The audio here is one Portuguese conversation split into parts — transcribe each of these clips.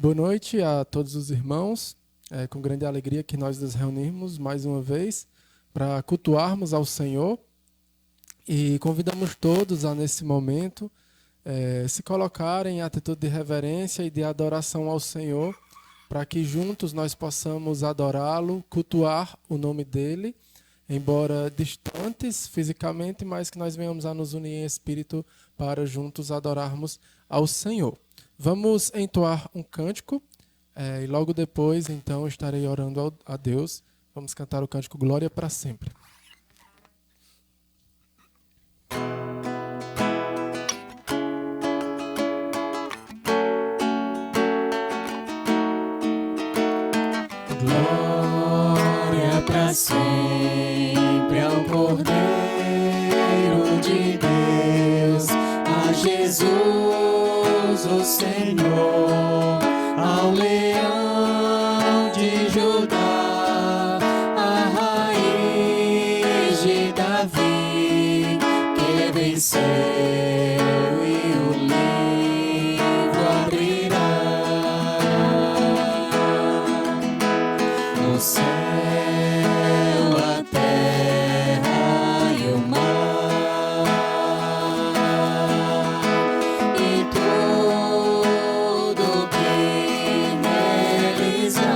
Boa noite a todos os irmãos. É com grande alegria que nós nos reunimos mais uma vez para cultuarmos ao Senhor e convidamos todos a, nesse momento, se colocarem em atitude de reverência e de adoração ao Senhor, para que juntos nós possamos adorá-lo, cultuar o nome dele, embora distantes fisicamente, mas que nós venhamos a nos unir em espírito para juntos adorarmos ao Senhor. Vamos entoar um cântico e logo depois, então, estarei orando a Deus. Vamos cantar o cântico Glória para Sempre. Glória para sempre ao Cordeiro de Deus, a Jesus, o Senhor, ao Leão de Judá, a raiz de Davi, que venceu e o livro abrirá. O céu, a terra e o mar, e tudo que neles há,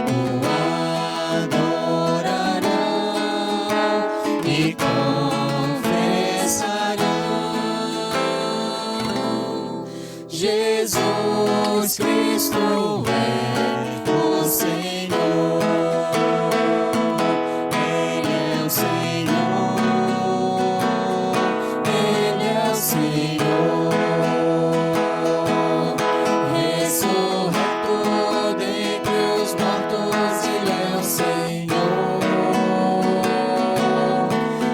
o adorarão e confessarão: Jesus Cristo é o Senhor, Ele é o Senhor, Ele é o Senhor, ressurreto dentre os mortos, Ele é o Senhor.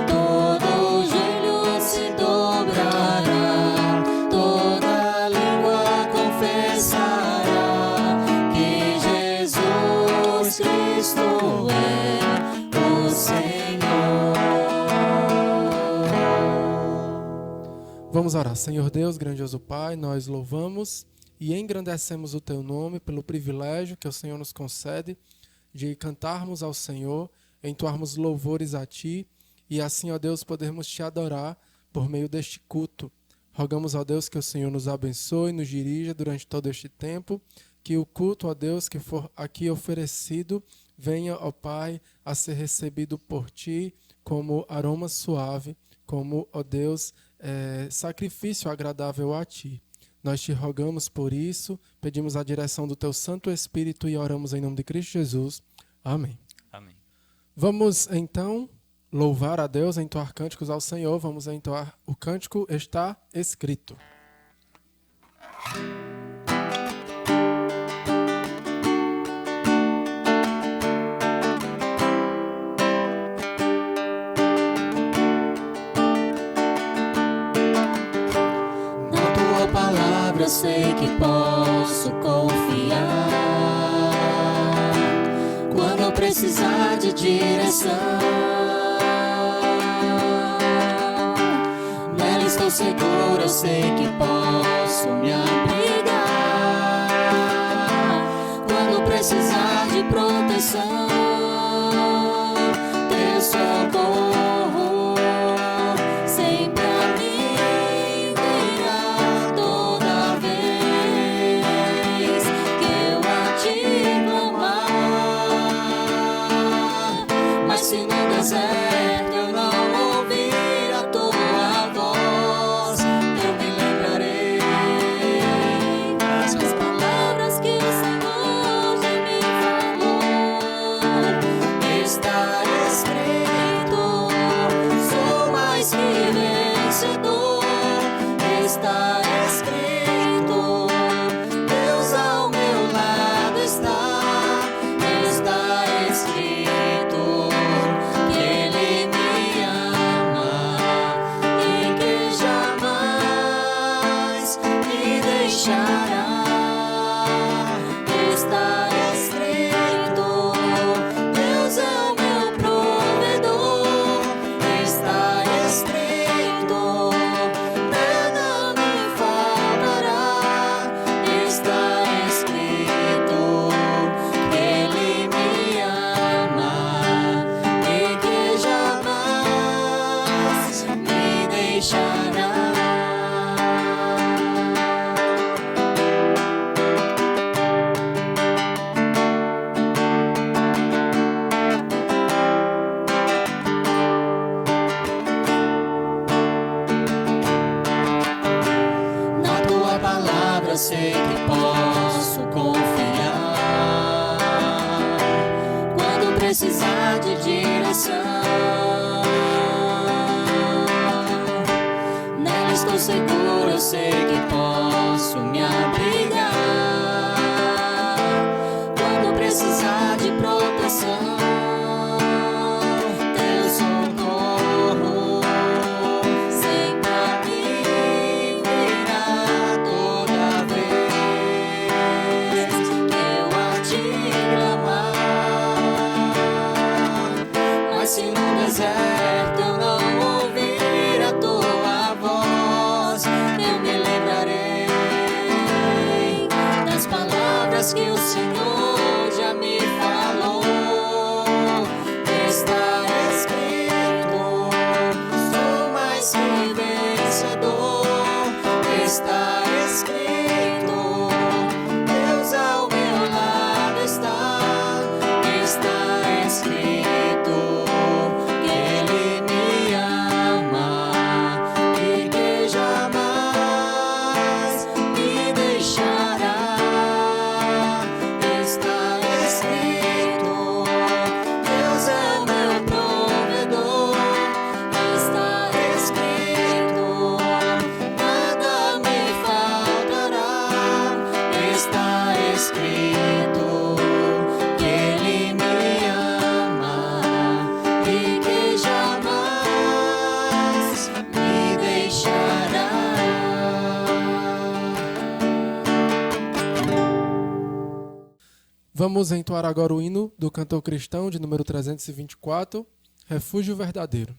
Todo joelho se dobrará, toda língua confessará que Jesus Cristo é o Senhor. Vamos orar. Senhor Deus, grandioso Pai, nós louvamos e engrandecemos o Teu nome pelo privilégio que o Senhor nos concede de cantarmos ao Senhor, entoarmos louvores a Ti e assim, ó Deus, podermos Te adorar por meio deste culto. Rogamos, ó Deus, que o Senhor nos abençoe, nos dirija durante todo este tempo, que o culto, ó Deus, que for aqui oferecido, venha, ó Pai, a ser recebido por Ti como aroma suave, como, ó Deus, sacrifício agradável a Ti. Nós Te rogamos por isso, pedimos a direção do Teu Santo Espírito e oramos em nome de Cristo Jesus. Amém. Amém. Vamos, então, louvar a Deus, entoar cânticos ao Senhor. Vamos entoar o cântico Está Escrito. Na tua palavra eu sei que posso confiar. Quando eu precisar de direção, nela estou seguro, eu sei que posso me abrigar. Quando precisar de proteção, teu socorro sempre a mim virá. Toda vez que eu a ti clamar, mas se no deserto eu não ouvir a tua voz, eu me lembrarei das palavras que o Senhor já me falou. palavra sei que posso confiar. Quando precisar de direção, nela estou seguro, eu sei que posso me abrigar. Quando precisar de proteção, teu socorro sempre a mim virá toda vez que eu a te clamar. Mas se no deserto eu não ouvir a tua voz, eu me lembrarei das palavras que o Senhor já me falou. Está escrito, sou mais que vencedor. Está escrito, Deus ao meu lado está. Está escrito que Ele me ama e que jamais me deixará. Está escrito, Deus é o meu provedor. Está escrito, nada me faltará. Está escrito que Ele me ama e que jamais me deixará. Vamos entoar agora o hino do cantor cristão de número 324, Refúgio Verdadeiro.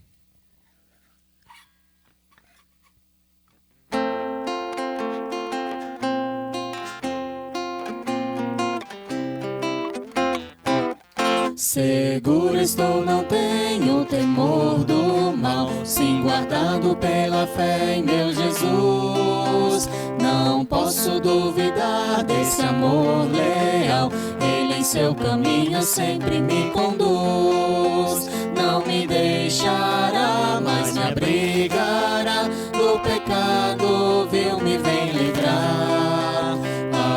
Seguro estou, não tenho temor do mal, sim guardado pela fé em meu Jesus. Não posso duvidar desse amor leal, Ele em seu caminho sempre me conduz. Não me deixará, mas me abrigará, do pecado vil me vem livrar.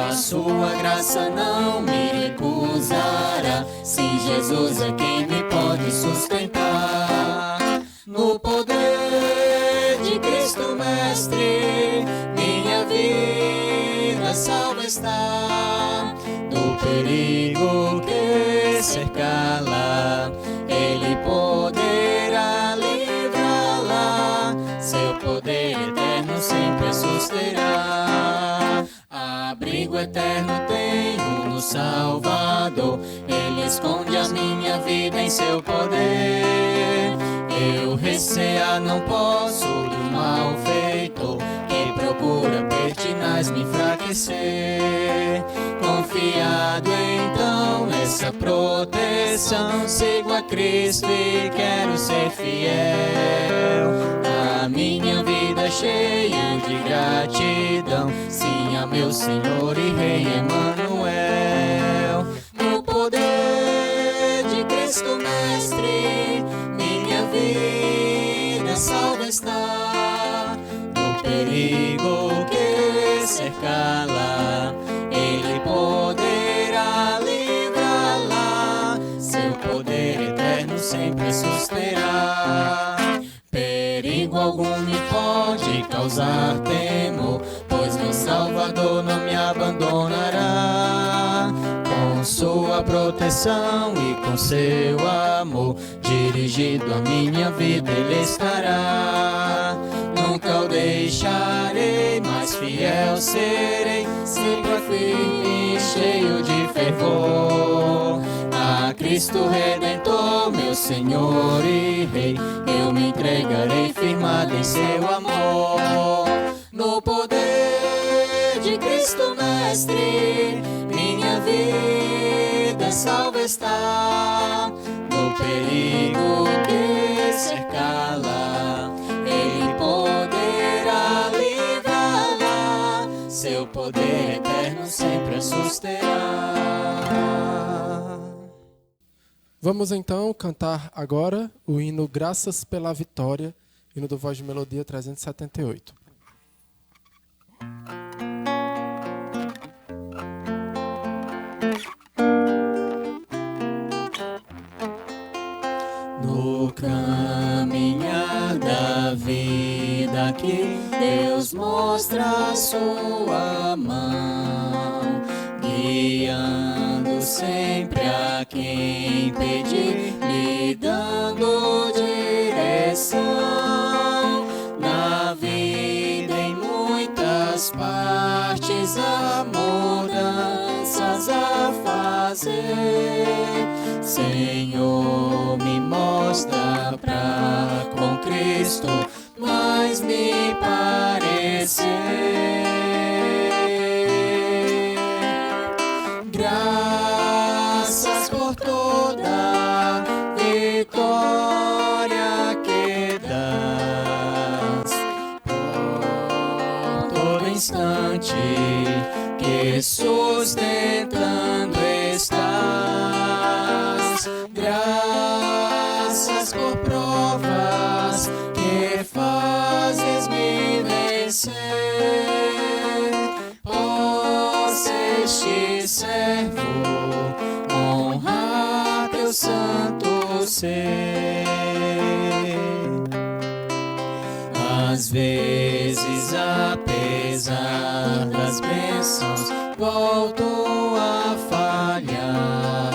A sua graça não me recusará, sim, Jesus é quem me pode sustentar. No poder de Cristo Mestre, minha vida salva está. Do perigo que cercá-la, Ele poderá livrá-la. Seu poder eterno sempre a susterá. Abrigo eterno tenho no Salvador, Ele esconde a minha vida em seu poder. Eu recear não posso do malfeitor, que procura pertinaz me enfraquecer. Confiado então nessa proteção, sigo a Cristo e quero ser fiel. A minha vida cheia de gratidão, sim, a meu Senhor e Rei Emanuel. No poder de Cristo Mestre, minha vida salva está. Do perigo que cercá-la, Ele poderá livrá-la. Seu poder eterno sempre susterá. Perigo algum me pode causar temor, pois meu Salvador não me abandonará. Com sua proteção e com seu amor, dirigido a minha vida Ele estará. Nunca o deixarei, mas fiel serei, sempre firme e cheio de fervor. A Cristo Redentor, meu Senhor e Rei, eu me entregarei firmado em seu amor. No poder de Cristo Mestre, minha vida salva está. No perigo que cercá-la, Ele poderá livrá-la. Seu poder eterno sempre a susterá. Vamos então cantar agora o hino Graças pela Vitória, hino do Voz de Melodia 378. aqui, Deus mostra a sua mão, guiando sempre a quem pedir, lhe dando direção. Na vida em muitas partes há mudanças a fazer. Senhor, me mostra pra com Cristo mais me parecer. Graças por toda vitória que dás, por todo instante que sustentando estás. Graças por provas que fazes me vencer. Possa este servo honrar teu santo ser. Às vezes, apesar das bênçãos, volto a falhar,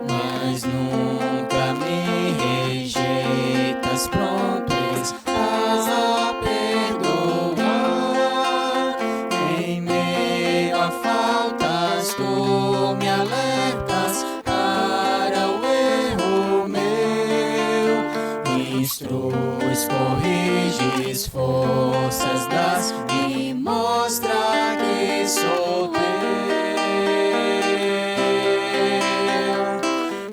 mas nunca me rejeitas, pronto a perdoar. Em meio a faltas, tu me alertas para o erro meu, instruis, corriges, forças das, me mostra que sou teu.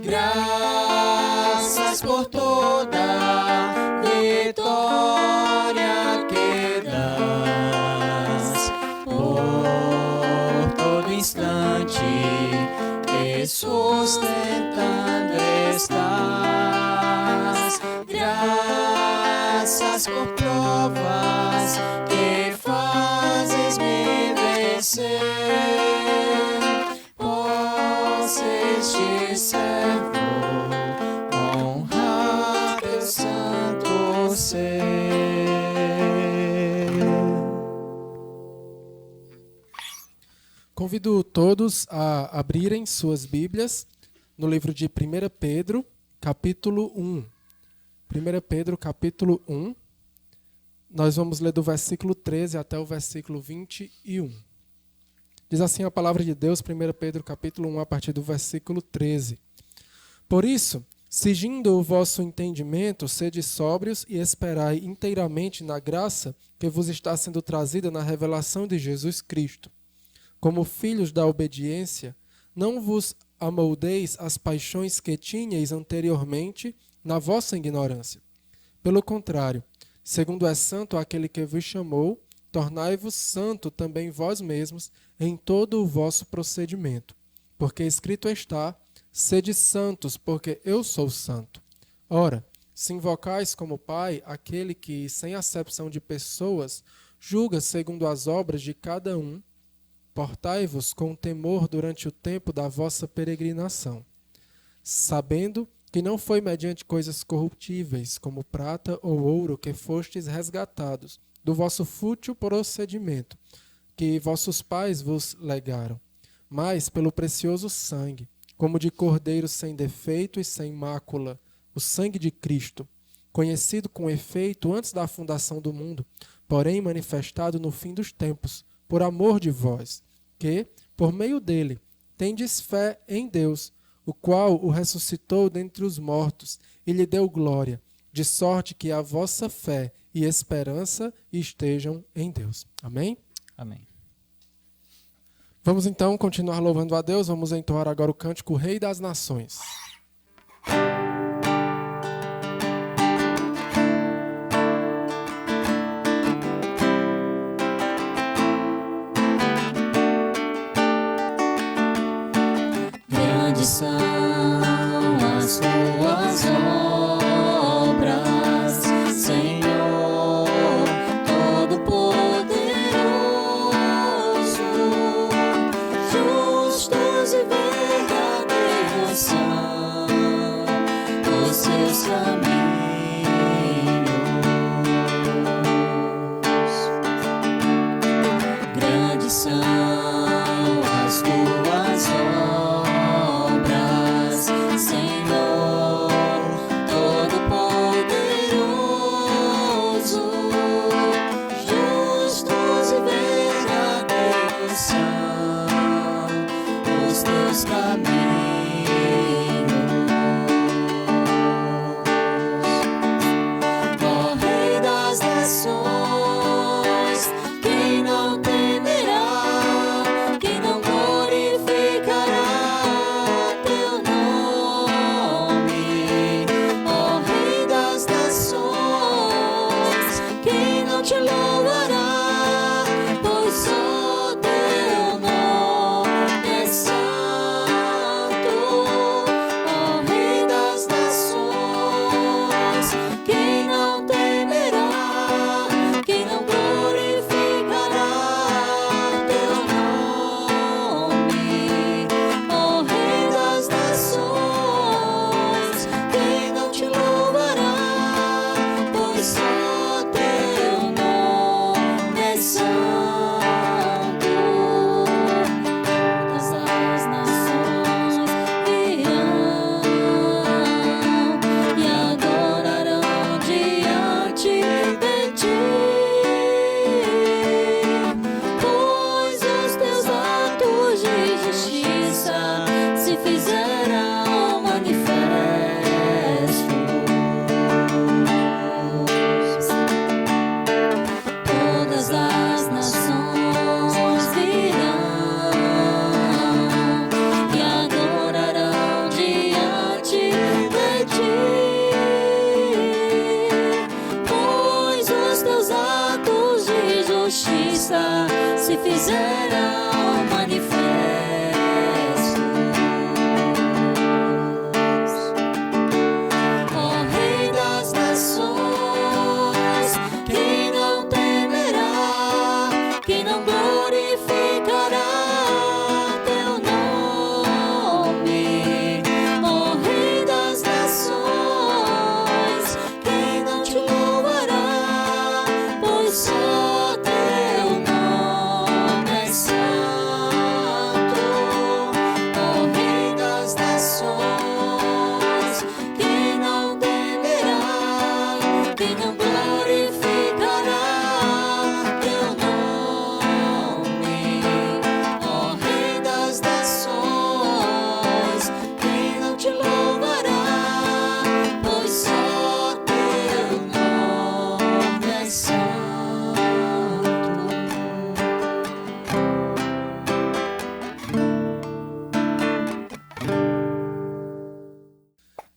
Graças por toda vitória que dás, por todo instante que sustentando estás. Graças por provas que fazes me vencer. Possa este servo honrar teu santo ser. Convido todos a abrirem suas Bíblias no livro de 1 Pedro, capítulo 1. 1 Pedro, capítulo 1. Nós vamos ler do versículo 13 até o versículo 21. Diz assim a palavra de Deus, 1 Pedro, capítulo 1, a partir do versículo 13. Por isso, cingindo o vosso entendimento, sede sóbrios e esperai inteiramente na graça que vos está sendo trazida na revelação de Jesus Cristo. Como filhos da obediência, não vos amoldeis às paixões que tinhais anteriormente na vossa ignorância. Pelo contrário, segundo é santo aquele que vos chamou, tornai-vos santo também vós mesmos em todo o vosso procedimento. Porque escrito está, sede santos, porque eu sou santo. Ora, se invocais como Pai aquele que, sem acepção de pessoas, julga segundo as obras de cada um, portai-vos com temor durante o tempo da vossa peregrinação, sabendo que não foi mediante coisas corruptíveis, como prata ou ouro, que fostes resgatados do vosso fútil procedimento, que vossos pais vos legaram, mas pelo precioso sangue, como de cordeiro sem defeito e sem mácula, o sangue de Cristo, conhecido com efeito antes da fundação do mundo, porém manifestado no fim dos tempos, por amor de vós, que, por meio dele, tendes fé em Deus, o qual o ressuscitou dentre os mortos e lhe deu glória, de sorte que a vossa fé e esperança estejam em Deus. Amém? Amém. Vamos então continuar louvando a Deus. Vamos entoar agora o cântico Rei das Nações. Grandes são as tuas obras, Senhor, Todo-Poderoso. Justos e verdadeiros são justiça se fizeram manifestos. Ó Rei das nações, quem não temerá, quem não glorificará teu nome? Ó Rei das nações, quem não te louvará, pois só teu nome é santo. Ó Rei das nações, quem não temerá, quem não glorificará teu nome? Ó Rei das nações, quem não te louvará, pois só teu nome é santo.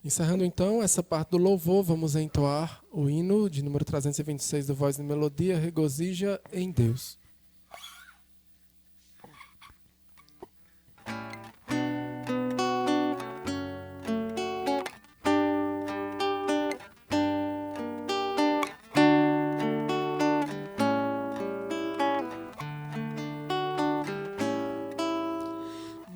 Encerrando então essa parte do louvor, vamos entoar o hino de número 326 do Voz de Melodia, Regozija em Deus.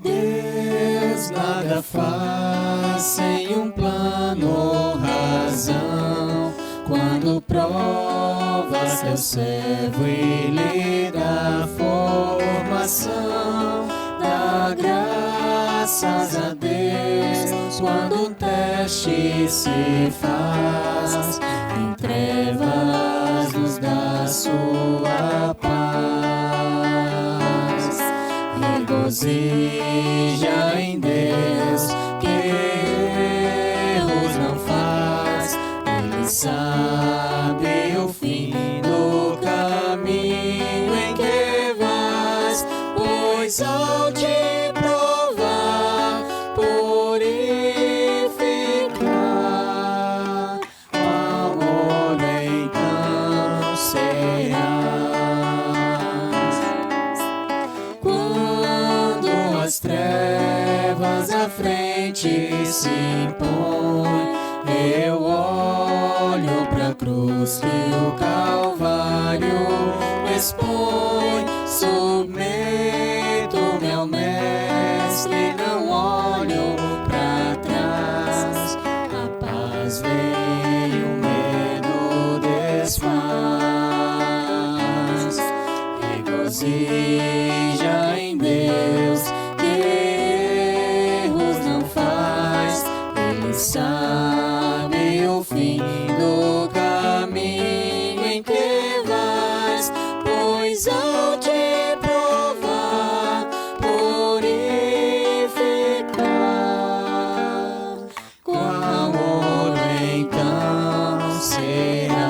Deus nada faz sem um plano ou razão. Quando provas teu servo e lhe dá formação, dá graças a Deus quando o teste se faz. Em trevas nos dá sua paz. Regozija em Deus, que erros não faz. Ele sabe o fim do caminho em que vais, pois ao te provar, purificar, o amor então serás. Quando as trevas à frente se impõem, eu olho pra cruz que o Calvário expõe. Submeto-me ao Mestre, não olho pra trás. A paz vem, o medo desfaz. Regozija em Deus, que erros não faz. Ele sabe o fim do caminho em que vais, pois ao te provar, purificar, com amor então serás.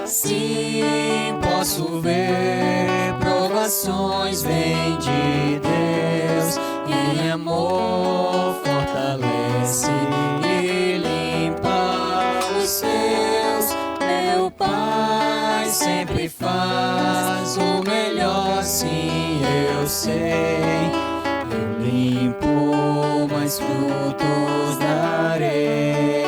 Sim, posso ver, provações vêm de Deus, em amor fortalece e limpa os seus. Meu Pai sempre faz o melhor, sim, eu sei. Eu limpo, mas frutos darei.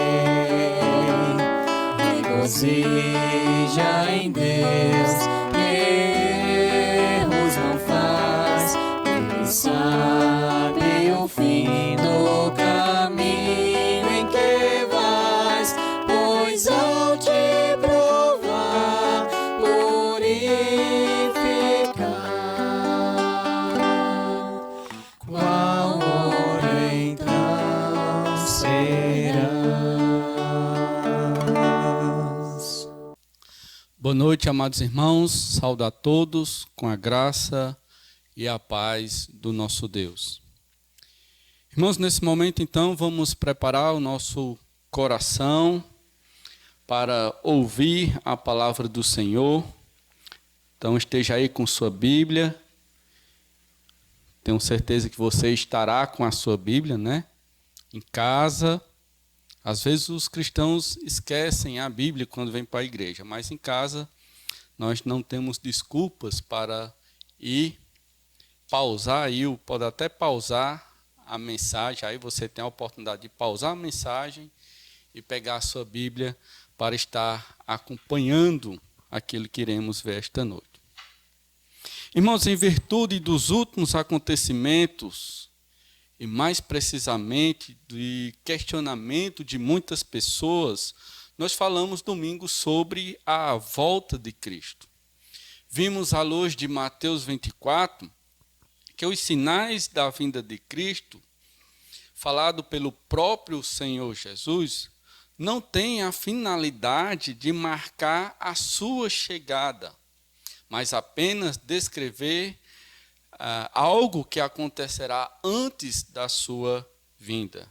Regozija em Deus, erros não faz. Ele sabe o fim do caminho em que vais, pois ao te provar, purificar, com amor então serás. Boa noite, amados irmãos. Saúdo a todos com a graça e a paz do nosso Deus. Irmãos, nesse momento, então, vamos preparar o nosso coração para ouvir a palavra do Senhor. Então, esteja aí com sua Bíblia. Tenho certeza que você estará com a sua Bíblia, né? Em casa, Às vezes os cristãos esquecem a Bíblia quando vêm para a igreja, mas em casa nós não temos desculpas para ir pausar, pode até pausar a mensagem, aí você tem a oportunidade de pausar a mensagem e pegar a sua Bíblia para estar acompanhando aquilo que iremos ver esta noite. Irmãos, em virtude dos últimos acontecimentos, e mais precisamente do questionamento de muitas pessoas, nós falamos domingo sobre a volta de Cristo. Vimos à luz de Mateus 24 que os sinais da vinda de Cristo, falado pelo próprio Senhor Jesus, não têm a finalidade de marcar a sua chegada, mas apenas descrever algo que acontecerá antes da sua vinda.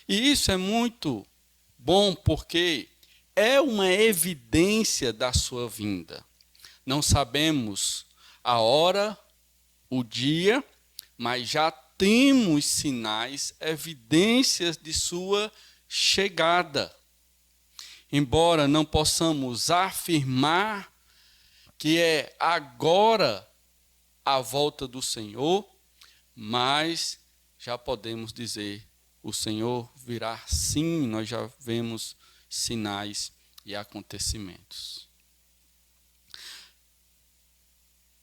E isso é muito bom porque é uma evidência da sua vinda. Não sabemos a hora, o dia, mas já temos sinais, evidências de sua chegada. Embora não possamos afirmar que é agora a volta do Senhor, mas já podemos dizer, o Senhor virá sim, nós já vemos sinais e acontecimentos.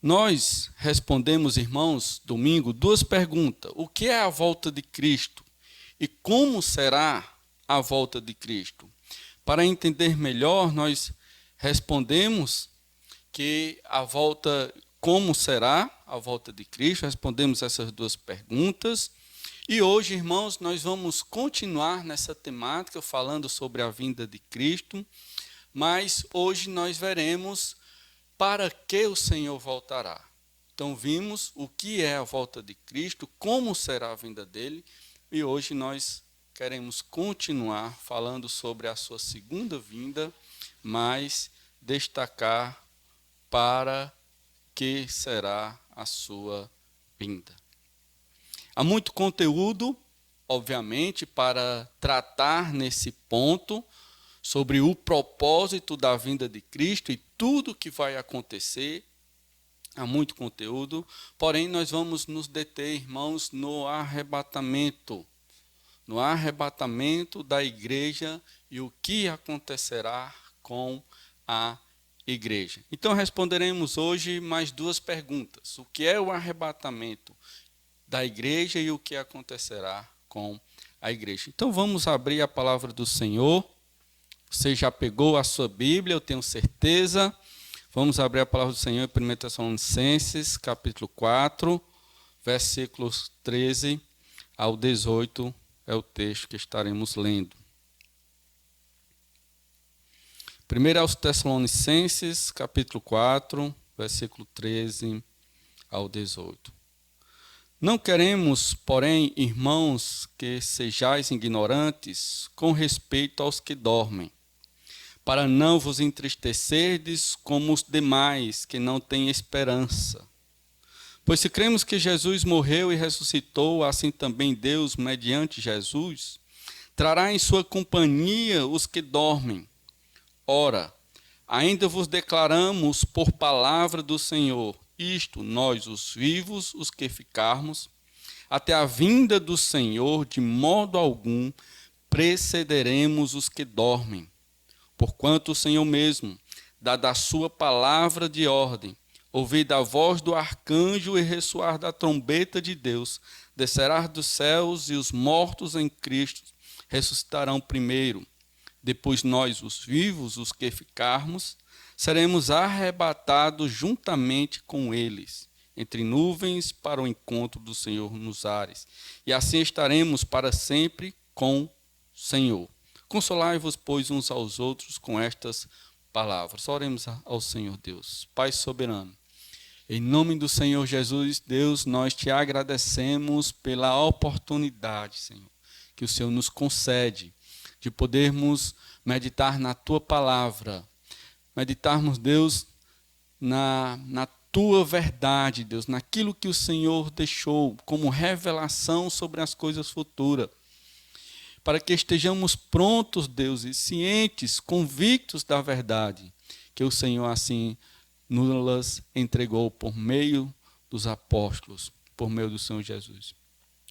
Nós respondemos, irmãos, domingo, duas perguntas. O que é a volta de Cristo? E como será a volta de Cristo? Para entender melhor, nós respondemos que a volta, como será a volta de Cristo? Respondemos essas duas perguntas. E hoje, irmãos, nós vamos continuar nessa temática, falando sobre a vinda de Cristo, mas hoje nós veremos para que o Senhor voltará. Então vimos o que é a volta de Cristo, como será a vinda dele, e hoje nós queremos continuar falando sobre a sua segunda vinda, mas destacar para que será a sua vinda. Há muito conteúdo, obviamente, para tratar nesse ponto, sobre o propósito da vinda de Cristo e tudo o que vai acontecer. Há muito conteúdo, porém nós vamos nos deter, irmãos, no arrebatamento da igreja e o que acontecerá com a igreja. Então responderemos hoje mais duas perguntas. O que é o arrebatamento da igreja e o que acontecerá com a igreja? Então vamos abrir a palavra do Senhor. Você já pegou a sua Bíblia, eu tenho certeza. Vamos abrir a palavra do Senhor em 1 Tessalonicenses, capítulo 4, versículos 13 ao 18, é o texto que estaremos lendo. 1 Tessalonicenses, capítulo 4, versículo 13 ao 18. Não queremos, porém, irmãos, que sejais ignorantes com respeito aos que dormem, para não vos entristecerdes como os demais que não têm esperança. Pois se cremos que Jesus morreu e ressuscitou, assim também Deus, mediante Jesus, trará em sua companhia os que dormem. Ora, ainda vos declaramos por palavra do Senhor, isto, nós os vivos, os que ficarmos, até a vinda do Senhor, de modo algum precederemos os que dormem. Porquanto o Senhor mesmo, dada a sua palavra de ordem, ouvida a voz do arcanjo e ressoar da trombeta de Deus, descerá dos céus e os mortos em Cristo ressuscitarão primeiro. Depois nós, os vivos, os que ficarmos, seremos arrebatados juntamente com eles, entre nuvens para o encontro do Senhor nos ares. E assim estaremos para sempre com o Senhor. Consolai-vos, pois, uns aos outros com estas palavras. Oremos ao Senhor Deus. Pai soberano, em nome do Senhor Jesus, Deus, nós te agradecemos pela oportunidade, Senhor, que o Senhor nos concede de podermos meditar na tua palavra, meditarmos, Deus, na tua verdade, Deus, naquilo que o Senhor deixou como revelação sobre as coisas futuras. para que estejamos prontos, Deus, e cientes, convictos da verdade, que o Senhor assim nos entregou por meio dos apóstolos, por meio do Senhor Jesus.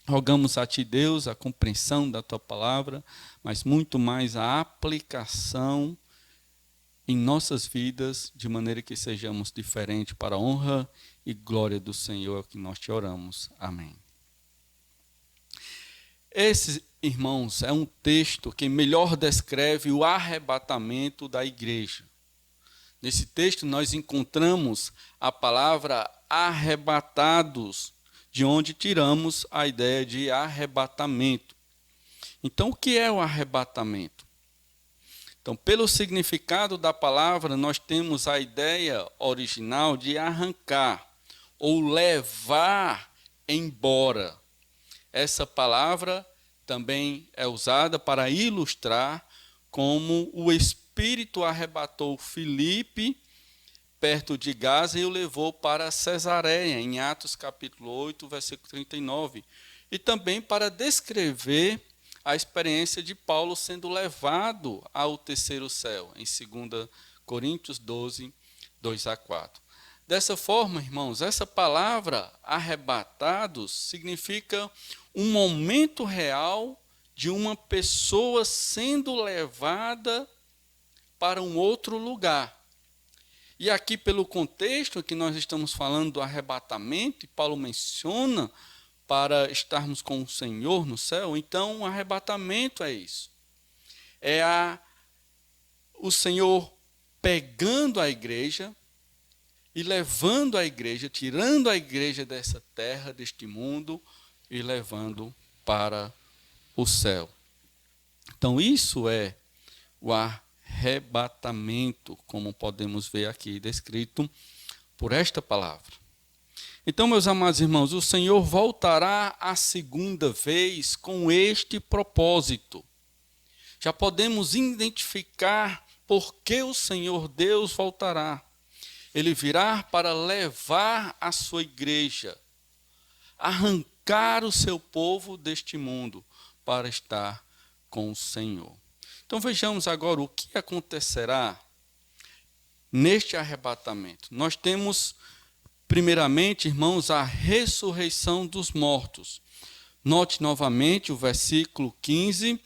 Rogamos a Ti, Deus, a compreensão da Tua palavra, mas muito mais a aplicação em nossas vidas, de maneira que sejamos diferentes para a honra e glória do Senhor, é o que nós te oramos. Amém. Esse, irmãos, é um texto que melhor descreve o arrebatamento da igreja. Nesse texto nós encontramos a palavra arrebatados, de onde tiramos a ideia de arrebatamento. Então, o que é o arrebatamento? Então, pelo significado da palavra, nós temos a ideia original de arrancar ou levar embora. Essa palavra também é usada para ilustrar como o Espírito arrebatou Filipe perto de Gaza e o levou para Cesareia, em Atos capítulo 8, versículo 39. E também para descrever a experiência de Paulo sendo levado ao terceiro céu, em 2 Coríntios 12, 2-4. Dessa forma, irmãos, essa palavra arrebatados significa um momento real de uma pessoa sendo levada para um outro lugar. E aqui, pelo contexto que nós estamos falando do arrebatamento, e Paulo menciona para estarmos com o Senhor no céu, então o arrebatamento é isso. É o Senhor pegando a igreja e levando a igreja, tirando a igreja dessa terra, deste mundo, e levando para o céu. Então isso é o arrebatamento, como podemos ver aqui descrito por esta palavra. Então, meus amados irmãos, o Senhor voltará a segunda vez com este propósito. Já podemos identificar por que o Senhor Deus voltará. Ele virá para levar a sua igreja, arrancar o seu povo deste mundo para estar com o Senhor. Então vejamos agora o que acontecerá neste arrebatamento. Nós temos, primeiramente, irmãos, a ressurreição dos mortos. Note novamente o versículo 15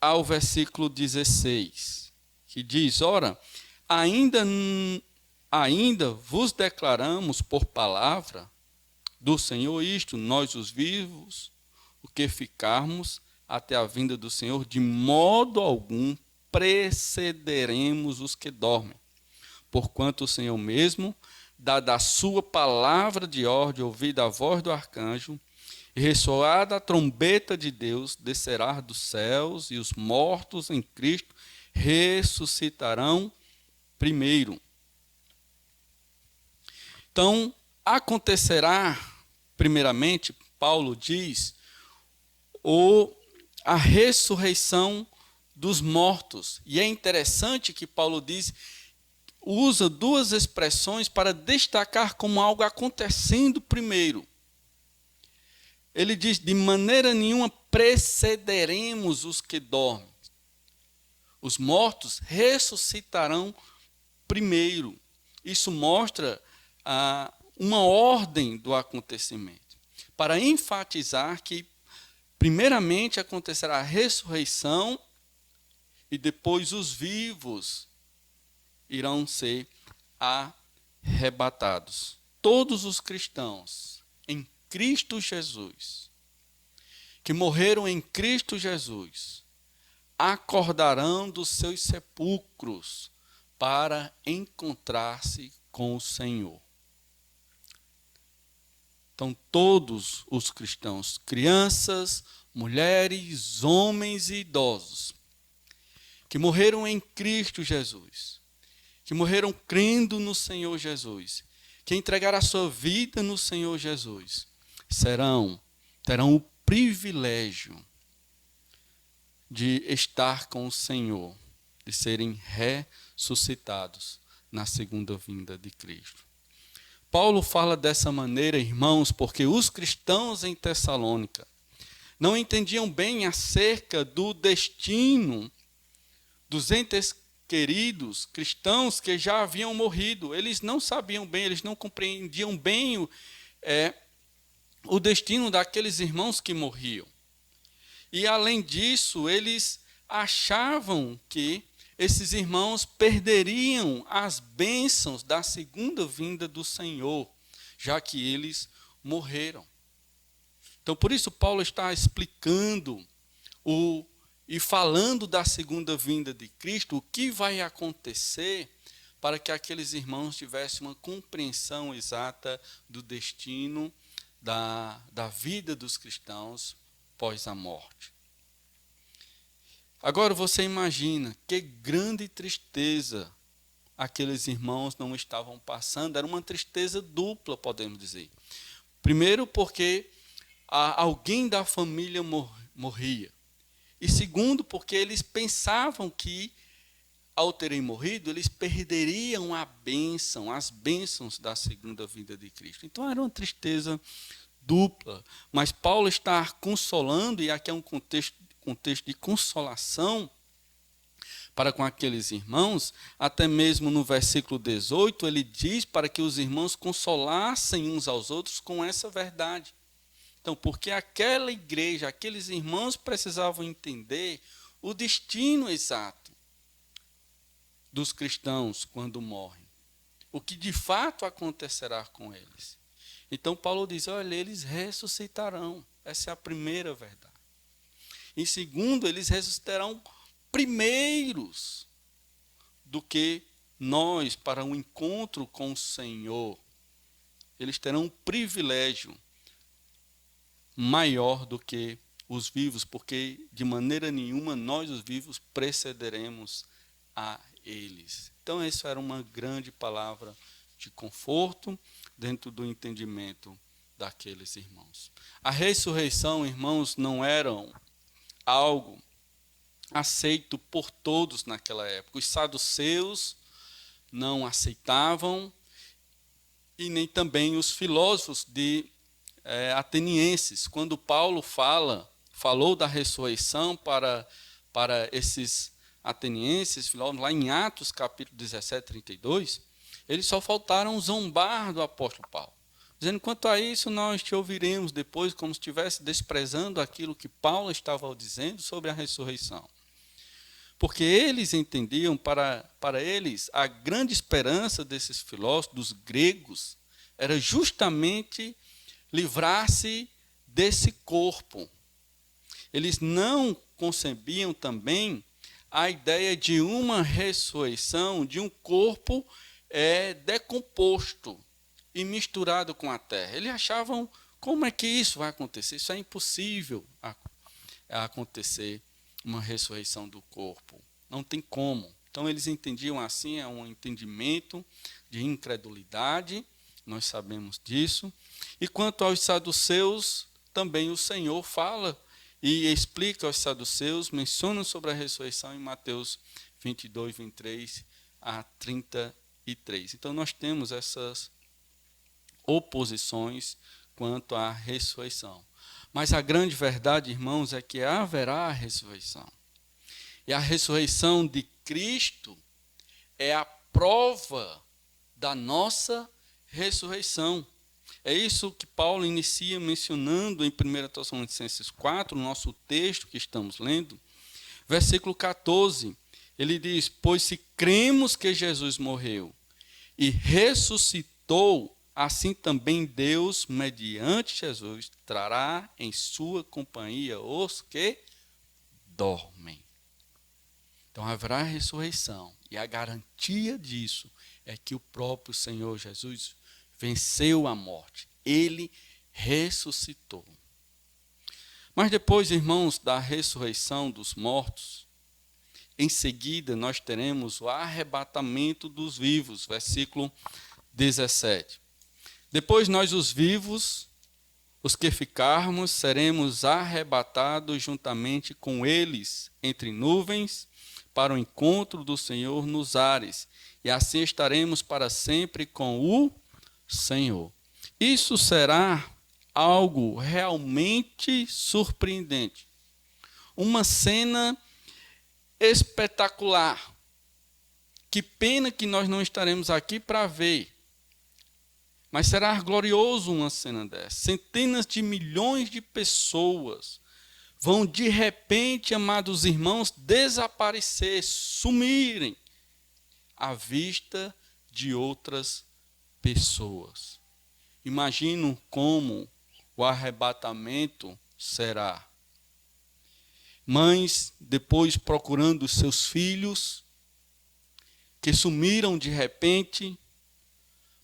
ao versículo 16, que diz: ora, ainda vos declaramos por palavra do Senhor isto, nós os vivos, o que ficarmos até a vinda do Senhor, de modo algum precederemos os que dormem. Porquanto o Senhor mesmo, dada a sua palavra de ordem, ouvida a voz do arcanjo, e ressoada a trombeta de Deus, descerá dos céus, e os mortos em Cristo ressuscitarão primeiro. Então, acontecerá, primeiramente, Paulo diz, a ressurreição dos mortos. E é interessante que Paulo usa duas expressões para destacar como algo acontecendo primeiro. Ele diz: de maneira nenhuma precederemos os que dormem. Os mortos ressuscitarão primeiro. Isso mostra uma ordem do acontecimento, para enfatizar que primeiramente acontecerá a ressurreição e depois os vivos irão ser arrebatados. Todos os cristãos em Cristo Jesus, que morreram em Cristo Jesus, acordarão dos seus sepulcros para encontrar-se com o Senhor. Então, todos os cristãos, crianças, mulheres, homens e idosos, que morreram em Cristo Jesus, que morreram crendo no Senhor Jesus, que entregaram a sua vida no Senhor Jesus, terão o privilégio de estar com o Senhor, de serem ressuscitados na segunda vinda de Cristo. Paulo fala dessa maneira, irmãos, porque os cristãos em Tessalônica não entendiam bem acerca do destino dos entes queridos cristãos que já haviam morrido. Eles não sabiam bem, eles não compreendiam bem o destino daqueles irmãos que morriam. E, além disso, eles achavam que esses irmãos perderiam as bênçãos da segunda vinda do Senhor, já que eles morreram. Então, por isso, Paulo está explicando e falando da segunda vinda de Cristo, o que vai acontecer para que aqueles irmãos tivessem uma compreensão exata do destino da vida dos cristãos após a morte. Agora você imagina que grande tristeza aqueles irmãos não estavam passando. Era uma tristeza dupla, podemos dizer. Primeiro, porque alguém da família morria. E segundo, porque eles pensavam que, ao terem morrido, eles perderiam as bênçãos da segunda vinda de Cristo. Então era uma tristeza dupla. Mas Paulo está consolando, e aqui é um contexto de consolação para com aqueles irmãos. Até mesmo no versículo 18, ele diz para que os irmãos consolassem uns aos outros com essa verdade. Então, porque aquela igreja, aqueles irmãos precisavam entender o destino exato dos cristãos quando morrem. O que de fato acontecerá com eles. Então, Paulo diz, olha, eles ressuscitarão. Essa é a primeira verdade. Em segundo, eles ressuscitarão primeiros do que nós para um encontro com o Senhor. Eles terão um privilégio maior do que os vivos, porque de maneira nenhuma nós, os vivos, precederemos a eles. Então, essa era uma grande palavra de conforto dentro do entendimento daqueles irmãos. A ressurreição, irmãos, não era algo aceito por todos naquela época. Os saduceus não aceitavam, e nem também os filósofos atenienses. Quando Paulo falou da ressurreição para esses atenienses, filósofos, lá em Atos capítulo 17, 32, eles só faltaram zombar do apóstolo Paulo, dizendo, quanto a isso nós te ouviremos depois, como se estivesse desprezando aquilo que Paulo estava dizendo sobre a ressurreição. Porque eles entendiam, para eles, a grande esperança desses filósofos, dos gregos, era justamente livrar-se desse corpo. Eles não concebiam também a ideia de uma ressurreição de um corpo decomposto e misturado com a terra. Eles achavam, como é que isso vai acontecer? Isso é impossível acontecer, uma ressurreição do corpo. Não tem como. Então eles entendiam assim, é um entendimento de incredulidade, nós sabemos disso. E quanto aos saduceus, também o Senhor fala e explica aos saduceus, menciona sobre a ressurreição em Mateus 22, 23 a 33. Então nós temos essas oposições quanto à ressurreição. Mas a grande verdade, irmãos, é que haverá a ressurreição. E a ressurreição de Cristo é a prova da nossa ressurreição. É isso que Paulo inicia mencionando em 1 Tessalonicenses 4, no nosso texto que estamos lendo. Versículo 14, ele diz, pois se cremos que Jesus morreu e ressuscitou, assim também Deus, mediante Jesus, trará em sua companhia os que dormem. Então haverá ressurreição, e a garantia disso é que o próprio Senhor Jesus venceu a morte. Ele ressuscitou. Mas depois, irmãos, da ressurreição dos mortos, em seguida nós teremos o arrebatamento dos vivos, versículo 17. Depois nós, os vivos, os que ficarmos, seremos arrebatados juntamente com eles entre nuvens para o encontro do Senhor nos ares, e assim estaremos para sempre com o Senhor. Isso será algo realmente surpreendente. Uma cena espetacular. Que pena que nós não estaremos aqui para ver. Mas será glorioso uma cena dessa. Centenas de milhões de pessoas vão de repente, amados irmãos, desaparecer, sumirem à vista de outras pessoas. Imagino como o arrebatamento será. Mães depois procurando os seus filhos que sumiram de repente,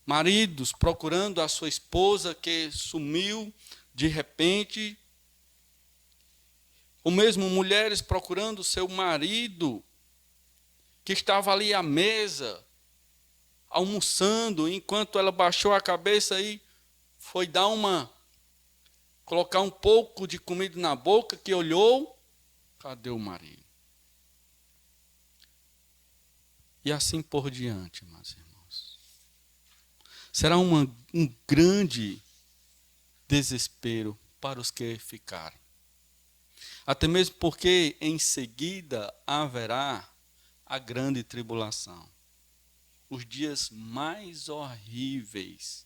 maridos procurando a sua esposa que sumiu de repente, ou mesmo mulheres procurando o seu marido que estava ali à mesa, almoçando, enquanto ela baixou a cabeça e foi colocar um pouco de comida na boca, que olhou, cadê o marido? E assim por diante, meus irmãos. Será um grande desespero para os que ficarem. Até mesmo porque em seguida haverá a grande tribulação. Os dias mais horríveis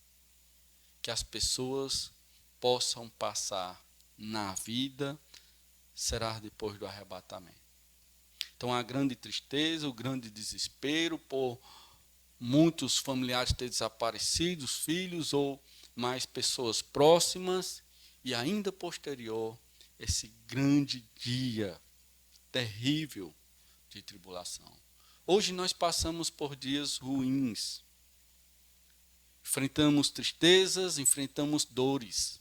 que as pessoas possam passar na vida será depois do arrebatamento. Então, a grande tristeza, o grande desespero por muitos familiares terem desaparecido, filhos ou mais pessoas próximas, e ainda posterior, esse grande dia terrível de tribulação. Hoje nós passamos por dias ruins. Enfrentamos tristezas, enfrentamos dores.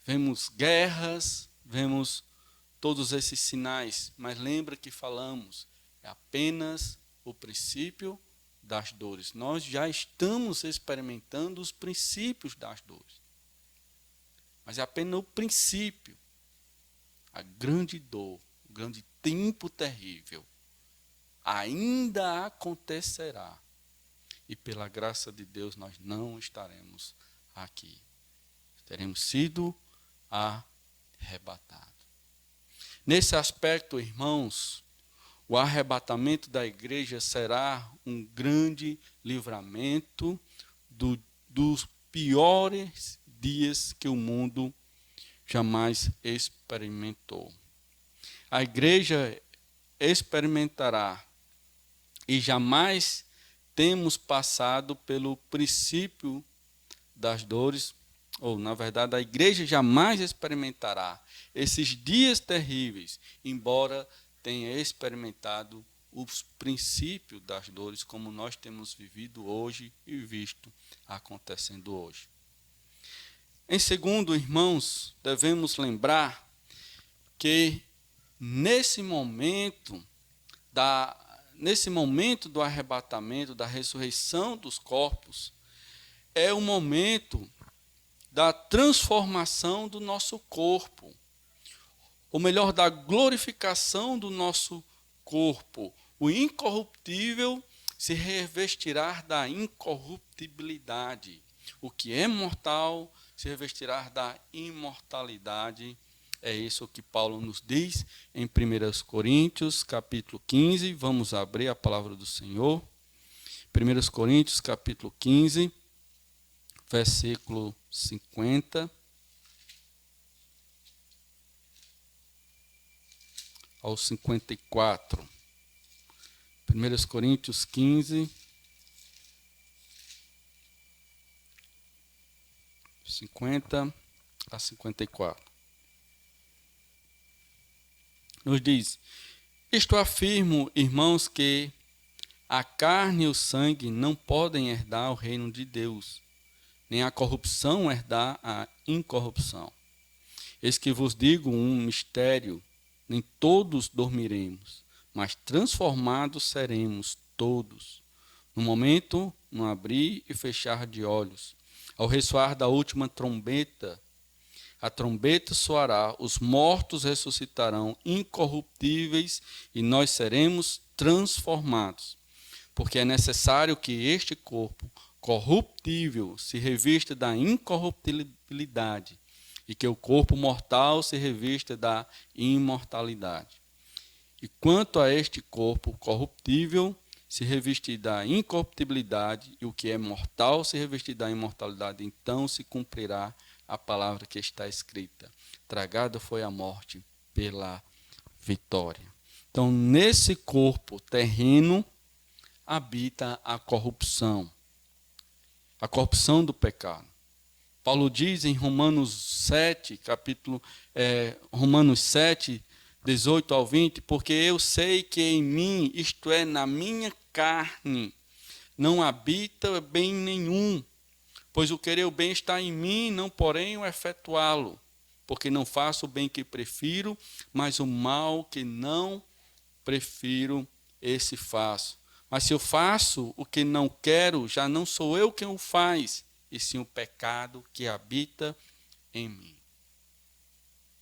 Vemos guerras, vemos todos esses sinais, mas lembra que falamos, é apenas o princípio das dores. Nós já estamos experimentando os princípios das dores. Mas é apenas o princípio. A grande dor, o grande tempo terrível, ainda acontecerá. E pela graça de Deus nós não estaremos aqui. Teremos sido arrebatados. Nesse aspecto, irmãos, o arrebatamento da igreja será um grande livramento dos piores dias que o mundo jamais experimentou. A igreja experimentará e jamais temos passado pelo princípio das dores, ou na verdade a igreja jamais experimentará esses dias terríveis, embora tenha experimentado os princípios das dores como nós temos vivido hoje e visto acontecendo hoje. Em segundo, irmãos, devemos lembrar que nesse momento do arrebatamento, da ressurreição dos corpos, é o momento da transformação do nosso corpo, ou melhor, da glorificação do nosso corpo. O incorruptível se revestirá da incorruptibilidade. O que é mortal se revestirá da imortalidade. É isso que Paulo nos diz em 1 Coríntios, capítulo 15. Vamos abrir a palavra do Senhor. 1 Coríntios, capítulo 15, versículo 50 ao 54. 1 Coríntios 15, 50 a 54. Nos diz: isto afirmo, irmãos, que a carne e o sangue não podem herdar o reino de Deus, nem a corrupção herdar a incorrupção. Eis que vos digo um mistério: nem todos dormiremos, mas transformados seremos todos. No momento, no abrir e fechar de olhos, ao ressoar da última trombeta, a trombeta soará, os mortos ressuscitarão incorruptíveis e nós seremos transformados. Porque é necessário que este corpo corruptível se revista da incorruptibilidade e que o corpo mortal se revista da imortalidade. E quanto a este corpo corruptível, se revestir da incorruptibilidade, e o que é mortal se revestir da imortalidade, então se cumprirá a palavra que está escrita: tragada foi a morte pela vitória. Então, nesse corpo terreno habita a corrupção do pecado. Paulo diz em Romanos 7, Romanos 7, 18 ao 20, porque eu sei que em mim, isto é, na minha carne, não habita bem nenhum, pois o querer o bem está em mim, não porém o efetuá-lo, porque não faço o bem que prefiro, mas o mal que não prefiro, esse faço. Mas se eu faço o que não quero, já não sou eu quem o faz, e sim o pecado que habita em mim.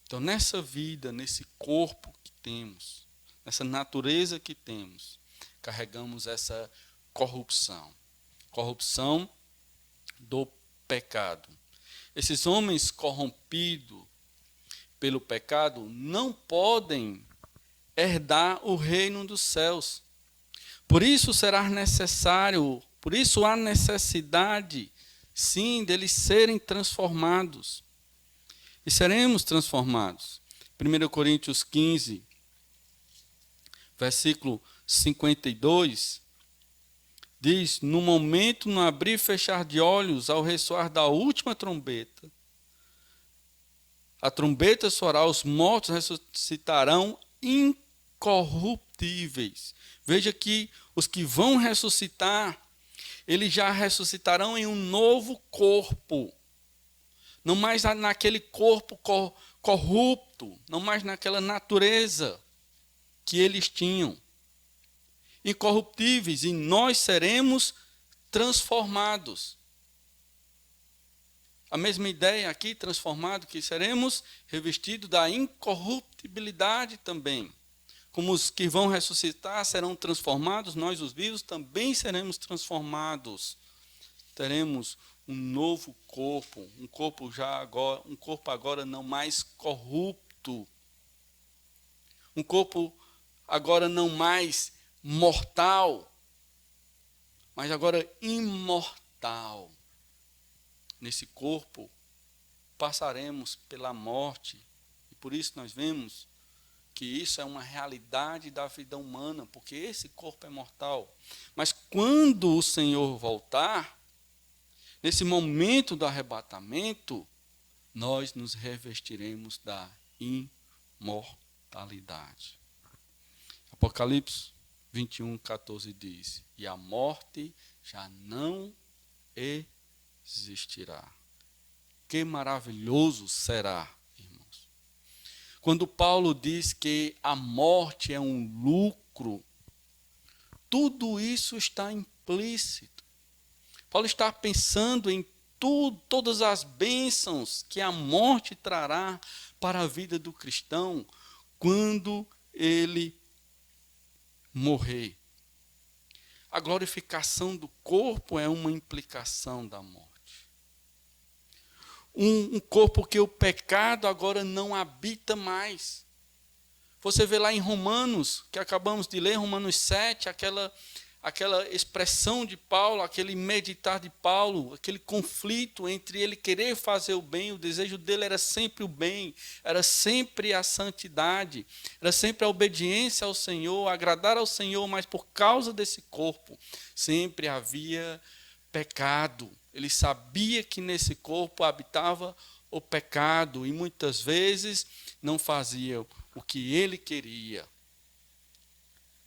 Então, nessa vida, nesse corpo que temos, nessa natureza que temos, carregamos essa corrupção do pecado. Esses homens corrompidos pelo pecado não podem herdar o reino dos céus. Por isso há necessidade, sim, deles serem transformados. E seremos transformados. 1 Coríntios 15, versículo 52, diz: no momento, no abrir e fechar de olhos, ao ressoar da última trombeta, a trombeta soará, os mortos ressuscitarão incorruptíveis. Veja que os que vão ressuscitar, eles já ressuscitarão em um novo corpo. Não mais naquele corpo corrupto, não mais naquela natureza que eles tinham. Incorruptíveis, e nós seremos transformados. A mesma ideia aqui, transformado, que seremos revestidos da incorruptibilidade também. Como os que vão ressuscitar serão transformados, nós os vivos também seremos transformados. Teremos um novo corpo, um corpo agora não mais corrupto, um corpo agora não mais mortal, mas agora imortal. Nesse corpo passaremos pela morte, e por isso nós vemos que isso é uma realidade da vida humana, porque esse corpo é mortal. Mas quando o Senhor voltar, nesse momento do arrebatamento, nós nos revestiremos da imortalidade. Apocalipse 21, 14 diz: e a morte já não existirá. Que maravilhoso será, irmãos. Quando Paulo diz que a morte é um lucro, tudo isso está implícito. Paulo está pensando em todas as bênçãos que a morte trará para a vida do cristão quando ele morrer. A glorificação do corpo é uma implicação da morte. Um corpo que o pecado agora não habita mais. Você vê lá em Romanos, que acabamos de ler, Romanos 7, aquela expressão de Paulo, aquele meditar de Paulo, aquele conflito entre ele querer fazer o bem, o desejo dele era sempre o bem, era sempre a santidade, era sempre a obediência ao Senhor, agradar ao Senhor, mas por causa desse corpo, sempre havia pecado. Ele sabia que nesse corpo habitava o pecado e muitas vezes não fazia o que ele queria.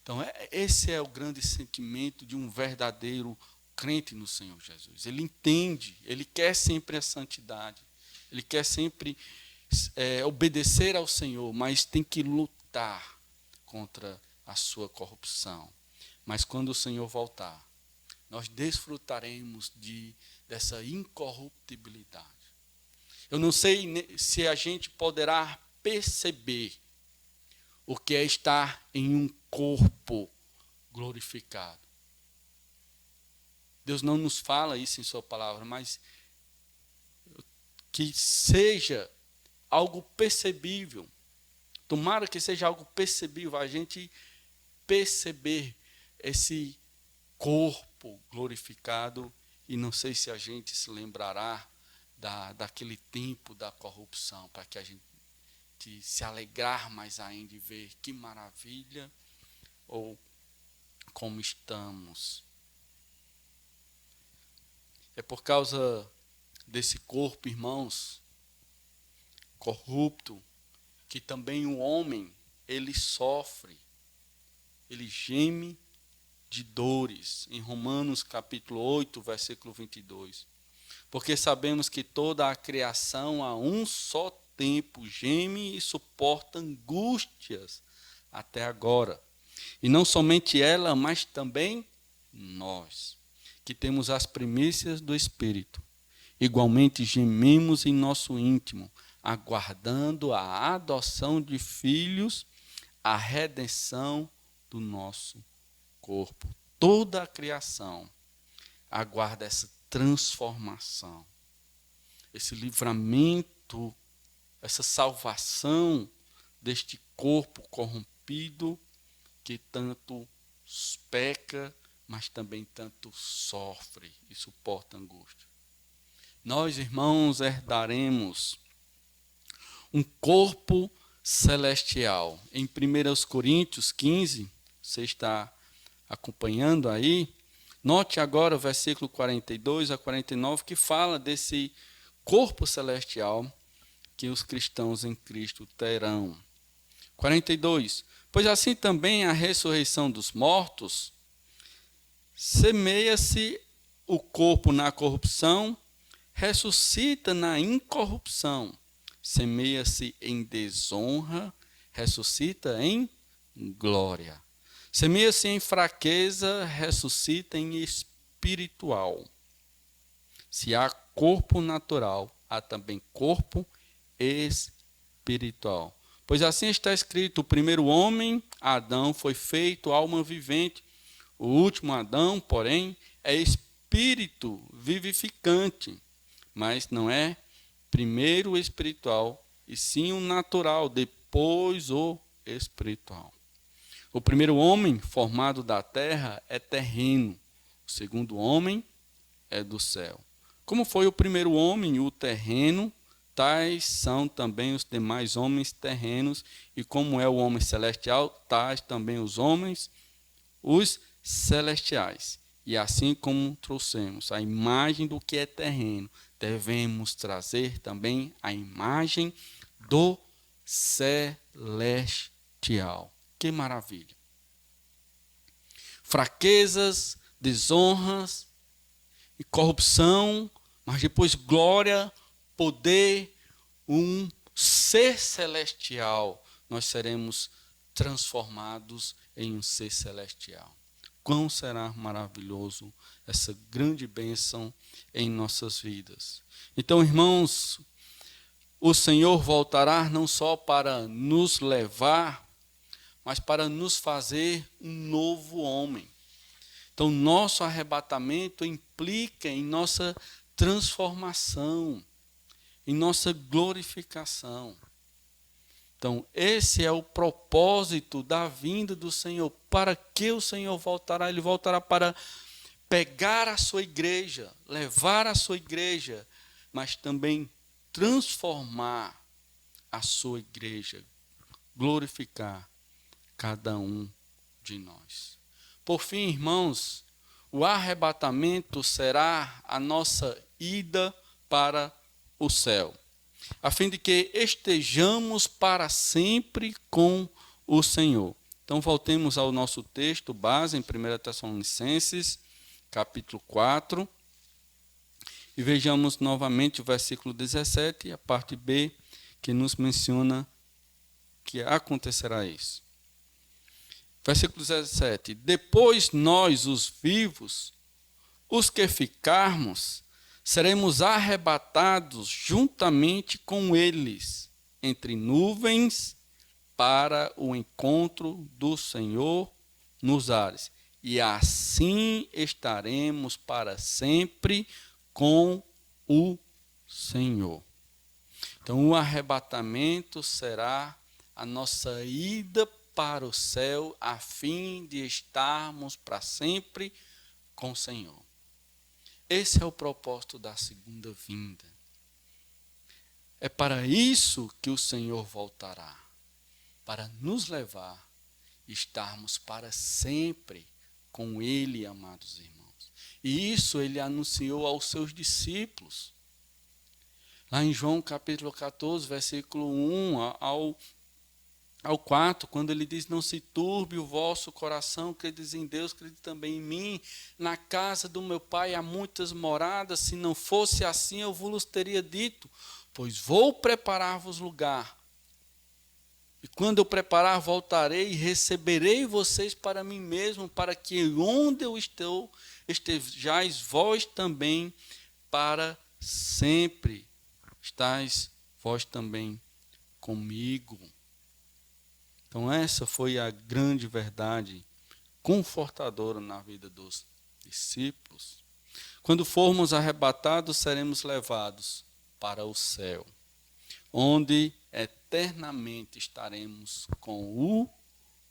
Então, esse é o grande sentimento de um verdadeiro crente no Senhor Jesus. Ele entende, ele quer sempre a santidade, ele quer sempre obedecer ao Senhor, mas tem que lutar contra a sua corrupção. Mas quando o Senhor voltar, nós desfrutaremos dessa incorruptibilidade. Eu não sei se a gente poderá perceber o que é estar em um corpo glorificado. Deus não nos fala isso em sua palavra, mas que seja algo percebível. Tomara que seja algo percebível, a gente perceber esse corpo glorificado, e não sei se a gente se lembrará daquele tempo da corrupção, para que a gente se alegrar mais ainda e ver que maravilha, ou como estamos. É por causa desse corpo, irmãos, corrupto, que também o homem, ele sofre, ele geme de dores. Em Romanos capítulo 8, versículo 22. Porque sabemos que toda a criação a um só tempo geme e suporta angústias até agora. E não somente ela, mas também nós, que temos as primícias do Espírito. Igualmente gememos em nosso íntimo, aguardando a adoção de filhos, a redenção do nosso corpo. Toda a criação aguarda essa transformação, esse livramento, essa salvação deste corpo corrompido que tanto peca, mas também tanto sofre e suporta angústia. Nós, irmãos, herdaremos um corpo celestial. Em 1 Coríntios 15, você está acompanhando aí, note agora o versículo 42 a 49, que fala desse corpo celestial que os cristãos em Cristo terão. 42. Pois assim também a ressurreição dos mortos, semeia-se o corpo na corrupção, ressuscita na incorrupção. Semeia-se em desonra, ressuscita em glória. Semeia-se em fraqueza, ressuscita em espiritual. Se há corpo natural, há também corpo espiritual. Pois assim está escrito: o primeiro homem, Adão, foi feito alma vivente. O último Adão, porém, é espírito vivificante. Mas não é primeiro o espiritual, e sim o natural, depois o espiritual. O primeiro homem formado da terra é terreno, o segundo homem é do céu. Como foi o primeiro homem, o terreno, tais são também os demais homens terrenos, e como é o homem celestial, tais também os homens, os celestiais. E assim como trouxemos a imagem do que é terreno, devemos trazer também a imagem do celestial. Que maravilha! Fraquezas, desonras e corrupção, mas depois glória, poder, um ser celestial. Nós seremos transformados em um ser celestial. Quão será maravilhoso essa grande bênção em nossas vidas. Então, irmãos, o Senhor voltará não só para nos levar, mas para nos fazer um novo homem. Então, nosso arrebatamento implica em nossa transformação, em nossa glorificação. Então, esse é o propósito da vinda do Senhor. Para que o Senhor voltará? Ele voltará para pegar a sua igreja, levar a sua igreja, mas também transformar a sua igreja, glorificar cada um de nós. Por fim, irmãos, o arrebatamento será a nossa ida para o céu, a fim de que estejamos para sempre com o Senhor. Então, voltemos ao nosso texto base em 1 Tessalonicenses, capítulo 4, e vejamos novamente o versículo 17, a parte B, que nos menciona que acontecerá isso. Versículo 17: depois nós, os vivos, os que ficarmos, seremos arrebatados juntamente com eles, entre nuvens, para o encontro do Senhor nos ares. e assim estaremos para sempre com o Senhor. Então, o arrebatamento será a nossa ida para o céu, a fim de estarmos para sempre com o Senhor. Esse é o propósito da segunda vinda. É para isso que o Senhor voltará, para nos levar e estarmos para sempre com Ele, amados irmãos. E isso Ele anunciou aos seus discípulos. Lá em João capítulo 14, versículo 1 ao 4, quando ele diz: não se turbe o vosso coração, credes em Deus, crede também em mim. Na casa do meu Pai há muitas moradas, se não fosse assim eu vos teria dito, pois vou preparar-vos lugar. E quando eu preparar, voltarei e receberei vocês para mim mesmo, para que onde eu estou, estejais vós também para sempre. Estais vós também comigo. Então essa foi a grande verdade confortadora na vida dos discípulos. Quando formos arrebatados, seremos levados para o céu, onde eternamente estaremos com o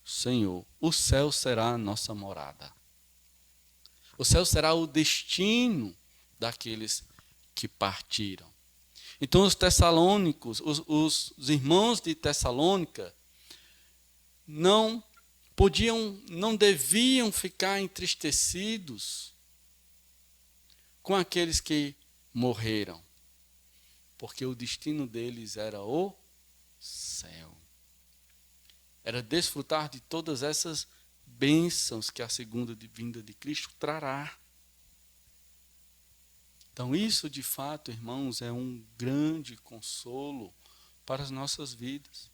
Senhor. O céu será a nossa morada. O céu será o destino daqueles que partiram. Então os tessalônicos, os irmãos de Tessalônica, não deviam ficar entristecidos com aqueles que morreram, porque o destino deles era o céu. Era desfrutar de todas essas bênçãos que a segunda vinda de Cristo trará. Então isso, de fato, irmãos, é um grande consolo para as nossas vidas.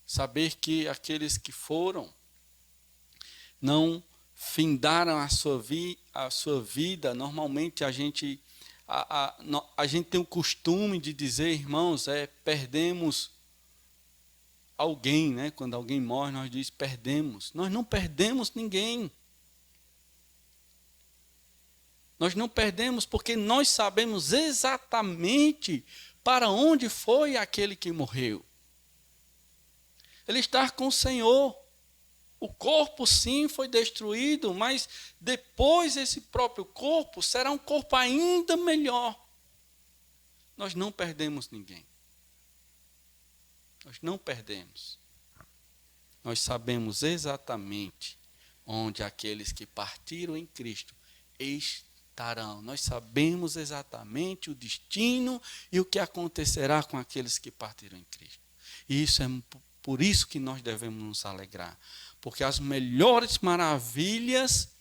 Saber que aqueles que foram não findaram a sua vida. Normalmente a gente tem o costume de dizer, irmãos, perdemos alguém, né? Quando alguém morre, nós dizemos perdemos. Nós não perdemos ninguém. Nós não perdemos porque nós sabemos exatamente para onde foi aquele que morreu. Ele está com o Senhor. O corpo, sim, foi destruído, mas depois esse próprio corpo será um corpo ainda melhor. Nós não perdemos ninguém. Nós não perdemos. Nós sabemos exatamente onde aqueles que partiram em Cristo estarão. Nós sabemos exatamente o destino e o que acontecerá com aqueles que partiram em Cristo. E isso é por isso que nós devemos nos alegrar. Porque as melhores maravilhas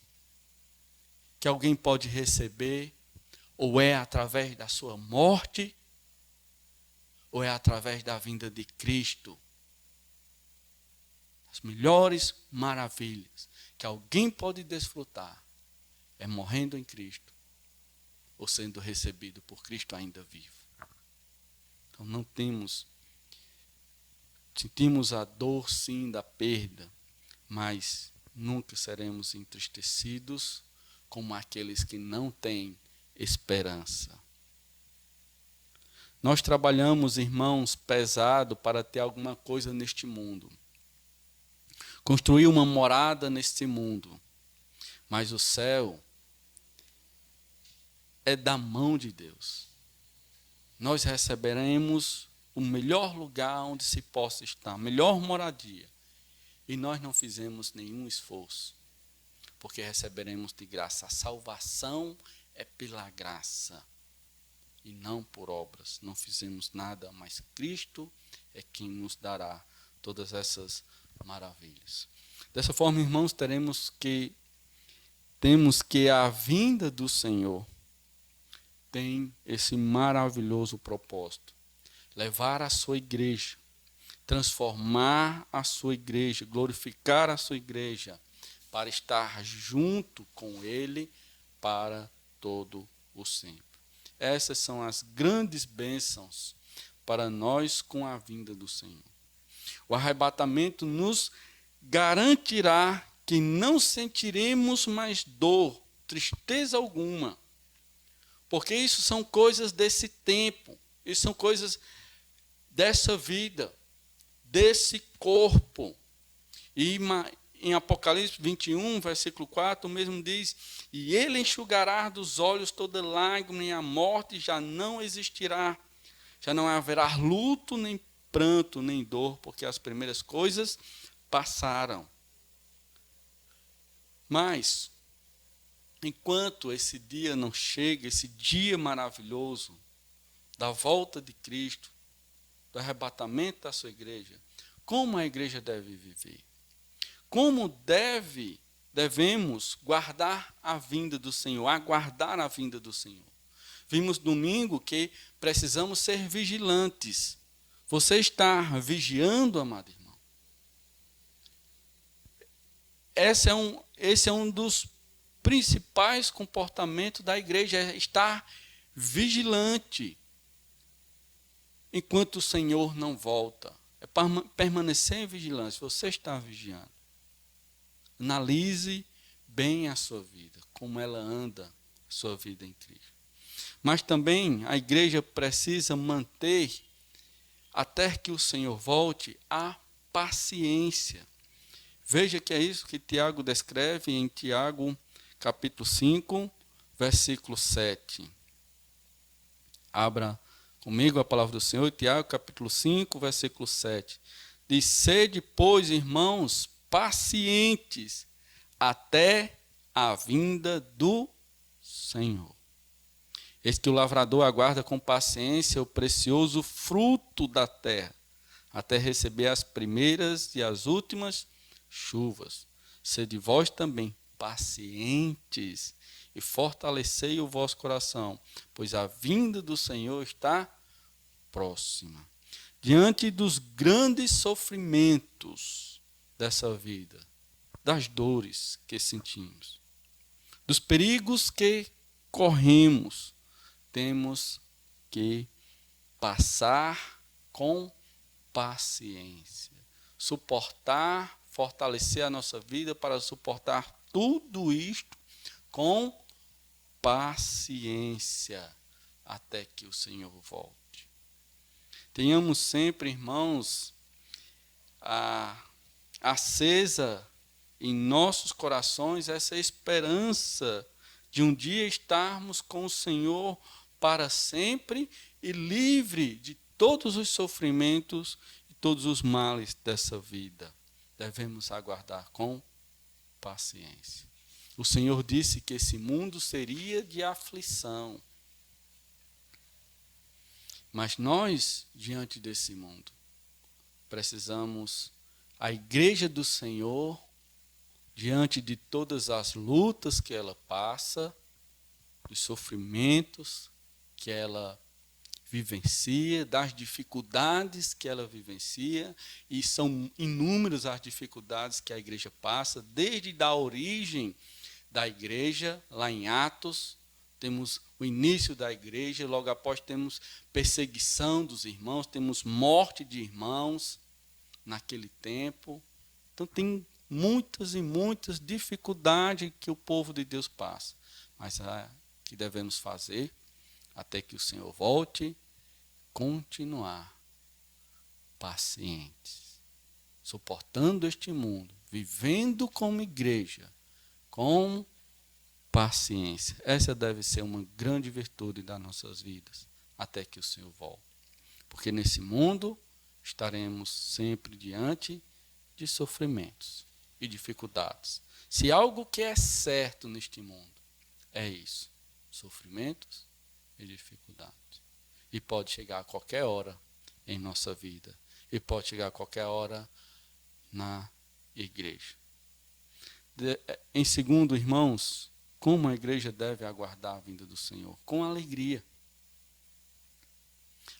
que alguém pode receber, ou é através da sua morte, ou é através da vinda de Cristo. As melhores maravilhas que alguém pode desfrutar é morrendo em Cristo, ou sendo recebido por Cristo ainda vivo. Então sentimos a dor, sim, da perda, mas nunca seremos entristecidos como aqueles que não têm esperança. Nós trabalhamos, irmãos, pesado para ter alguma coisa neste mundo. Construir uma morada neste mundo. Mas o céu é da mão de Deus. Nós receberemos o melhor lugar onde se possa estar, a melhor moradia. E nós não fizemos nenhum esforço, porque receberemos de graça. A salvação é pela graça e não por obras. Não fizemos nada, mas Cristo é quem nos dará todas essas maravilhas. Dessa forma, irmãos, temos que a vinda do Senhor tem esse maravilhoso propósito: levar a sua igreja, transformar a sua igreja, glorificar a sua igreja, para estar junto com Ele para todo o sempre. Essas são as grandes bênçãos para nós com a vinda do Senhor. O arrebatamento nos garantirá que não sentiremos mais dor, tristeza alguma. Porque isso são coisas desse tempo, isso são coisas dessa vida, desse corpo. E em Apocalipse 21, versículo 4, o mesmo diz: e ele enxugará dos olhos toda lágrima, e a morte já não existirá. Já não haverá luto, nem pranto, nem dor, porque as primeiras coisas passaram. Mas, enquanto esse dia não chega, esse dia maravilhoso da volta de Cristo, do arrebatamento da sua igreja, como a igreja deve viver? Como devemos guardar a vinda do Senhor, aguardar a vinda do Senhor? Vimos domingo que precisamos ser vigilantes. Você está vigiando, amado irmão? Esse é um dos principais comportamentos da igreja, é estar vigilante enquanto o Senhor não volta. É permanecer em vigilância. Você está vigiando. Analise bem a sua vida, como ela anda, a sua vida em Cristo. Mas também a igreja precisa manter, até que o Senhor volte, a paciência. Veja que é isso que Tiago descreve em Tiago, capítulo 5, versículo 7. Abra comigo a palavra do Senhor, Tiago, capítulo 5, versículo 7. Diz: sede, pois, irmãos, pacientes até a vinda do Senhor. Eis que o lavrador aguarda com paciência o precioso fruto da terra, até receber as primeiras e as últimas chuvas. Sede vós também pacientes e fortalecei o vosso coração, pois a vinda do Senhor está próxima. Diante dos grandes sofrimentos dessa vida, das dores que sentimos, dos perigos que corremos, temos que passar com paciência, suportar, fortalecer a nossa vida para suportar tudo isto com paciência até que o Senhor volte. Tenhamos sempre, irmãos, acesa em nossos corações essa esperança de um dia estarmos com o Senhor para sempre e livre de todos os sofrimentos e todos os males dessa vida. Devemos aguardar com paciência. O Senhor disse que esse mundo seria de aflição. Mas nós, diante desse mundo, precisamos, a igreja do Senhor, diante de todas as lutas que ela passa, dos sofrimentos que ela vivencia, das dificuldades que ela vivencia, e são inúmeras as dificuldades que a igreja passa, desde a origem da igreja, lá em Atos, temos o início da igreja, logo após temos perseguição dos irmãos, temos morte de irmãos naquele tempo. Então tem muitas e muitas dificuldades que o povo de Deus passa. Mas o que devemos fazer até que o Senhor volte? Continuar pacientes, suportando este mundo, vivendo como igreja, com paciência. Essa deve ser uma grande virtude das nossas vidas, até que o Senhor volte. Porque nesse mundo estaremos sempre diante de sofrimentos e dificuldades. Se algo que é certo neste mundo é isso, sofrimentos e dificuldades. E pode chegar a qualquer hora em nossa vida. E pode chegar a qualquer hora na igreja. Em segundo, irmãos, como a igreja deve aguardar a vinda do Senhor? Com alegria.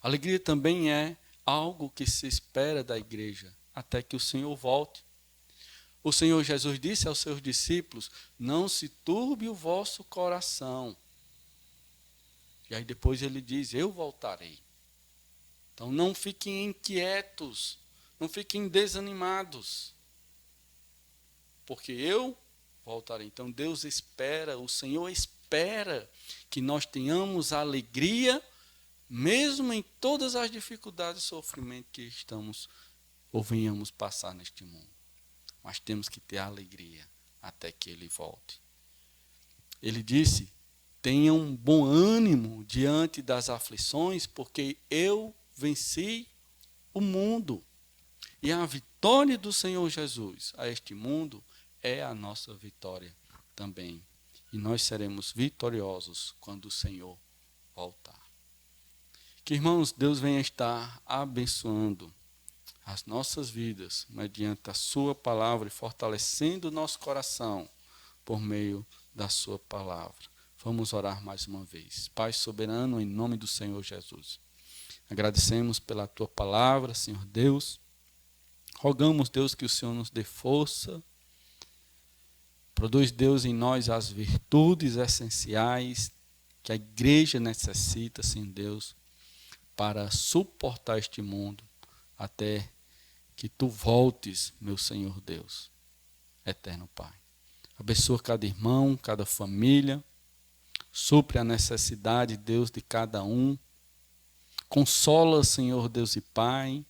Alegria também é algo que se espera da igreja até que o Senhor volte. O Senhor Jesus disse aos seus discípulos: não se turbe o vosso coração. E aí depois ele diz: eu voltarei. Então não fiquem inquietos, não fiquem desanimados. porque eu voltarei. Então Deus espera, o Senhor espera que nós tenhamos alegria, mesmo em todas as dificuldades e sofrimento que estamos ou venhamos passar neste mundo. Mas temos que ter alegria até que Ele volte. Ele disse: tenham bom ânimo diante das aflições, porque eu venci o mundo. E a vitória do Senhor Jesus a este mundo é a nossa vitória também. E nós seremos vitoriosos quando o Senhor voltar. Que, irmãos, Deus venha estar abençoando as nossas vidas mediante a sua palavra e fortalecendo o nosso coração por meio da sua palavra. Vamos orar mais uma vez. Pai soberano, em nome do Senhor Jesus, agradecemos pela tua palavra, Senhor Deus. Rogamos, Deus, que o Senhor nos dê força. Produz, Deus, em nós as virtudes essenciais que a igreja necessita, Senhor Deus, para suportar este mundo até que tu voltes, meu Senhor Deus, eterno Pai. Abençoa cada irmão, cada família. Supre a necessidade, Deus, de cada um. Consola, Senhor Deus e Pai,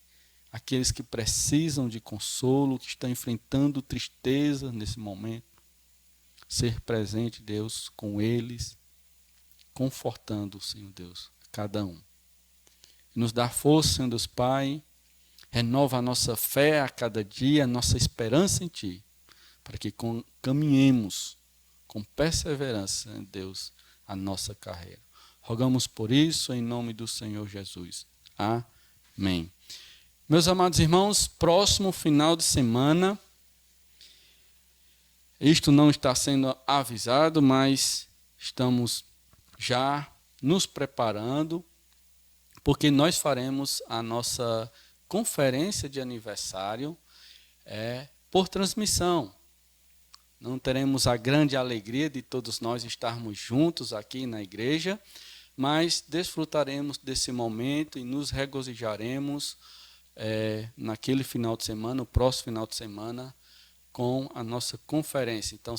aqueles que precisam de consolo, que estão enfrentando tristeza nesse momento. Ser presente, Deus, com eles, confortando, Senhor Deus, cada um. Nos dá força, Senhor Deus Pai, renova a nossa fé a cada dia, a nossa esperança em Ti, para que caminhemos com perseverança, Deus, a nossa carreira. Rogamos por isso em nome do Senhor Jesus. Amém. Meus amados irmãos, próximo final de semana, isto não está sendo avisado, mas estamos já nos preparando, porque nós faremos a nossa conferência de aniversário por transmissão. Não teremos a grande alegria de todos nós estarmos juntos aqui na igreja, mas desfrutaremos desse momento e nos regozijaremos naquele final de semana, no próximo final de semana, com a nossa conferência. Então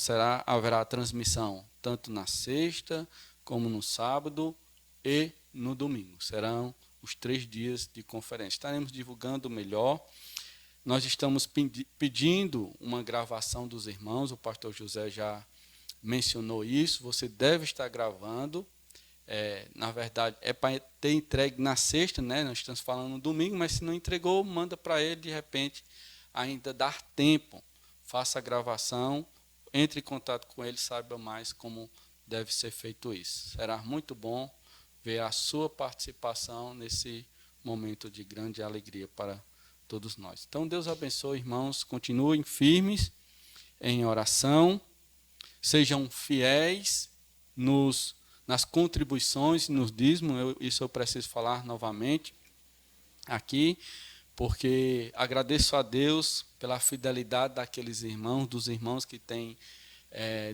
haverá transmissão tanto na sexta, como no sábado e no domingo. Serão os 3 dias de conferência. Estaremos divulgando melhor. Nós estamos pedindo uma gravação dos irmãos, o pastor José já mencionou isso, você deve estar gravando. Na verdade, é para ter entregue na sexta, né? Nós estamos falando no domingo, mas se não entregou, manda para ele, de repente, ainda dar tempo. Faça a gravação, entre em contato com ele, saiba mais como deve ser feito isso. Será muito bom ver a sua participação nesse momento de grande alegria para todos nós. Então, Deus abençoe, irmãos, continuem firmes em oração, sejam fiéis nas contribuições, nos dízimos. Isso eu preciso falar novamente aqui, porque agradeço a Deus pela fidelidade daqueles irmãos, dos irmãos que têm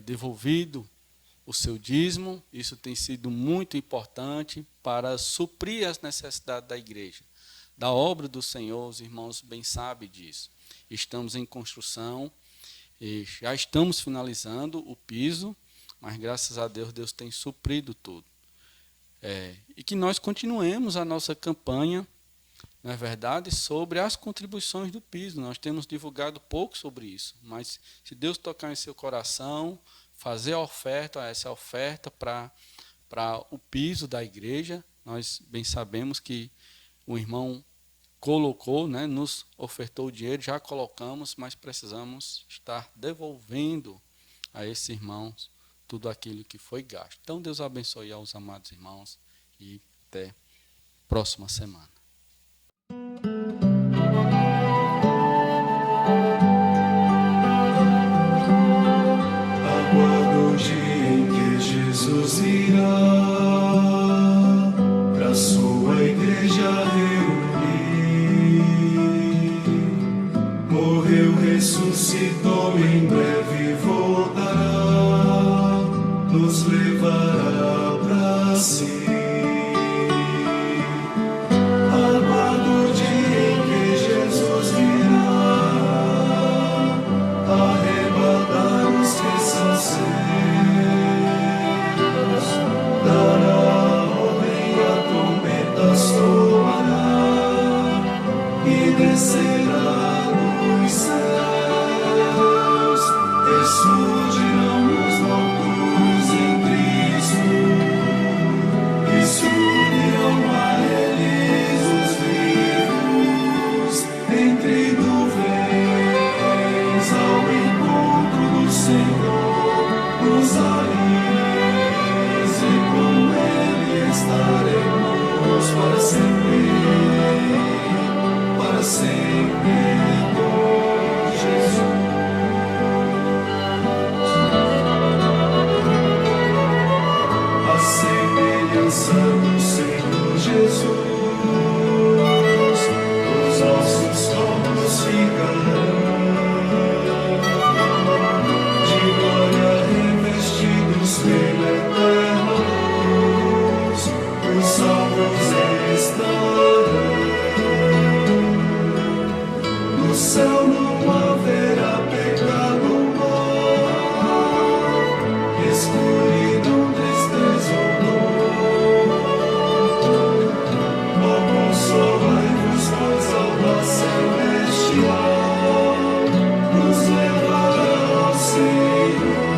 devolvido o seu dízimo. Isso tem sido muito importante para suprir as necessidades da igreja, da obra do Senhor. Os irmãos bem sabem disso. Estamos em construção, e já estamos finalizando o piso, mas graças a Deus, Deus tem suprido tudo. E que nós continuemos a nossa campanha, não é verdade, sobre as contribuições do piso. Nós temos divulgado pouco sobre isso, mas se Deus tocar em seu coração, fazer a oferta, essa oferta para o piso da igreja, nós bem sabemos que o irmão colocou, né, nos ofertou o dinheiro, já colocamos, mas precisamos estar devolvendo a esses irmãos tudo aquilo que foi gasto. Então, Deus abençoe aos amados irmãos e até próxima semana. Aguardo o dia em que Jesus irá para sua igreja reunir. Morreu, ressuscitou, em breve voltará, nos levará para si. Arrebata a semelhança do Senhor Jesus. Os nossos corpos ficarão de glória revestidos pela eterna luz. Os salvos estarão. No céu não haverá pecado ou mal, escuridão, tristeza ou dor. Ó, consolai-vos, pois a paz celestial nos levará ao Senhor.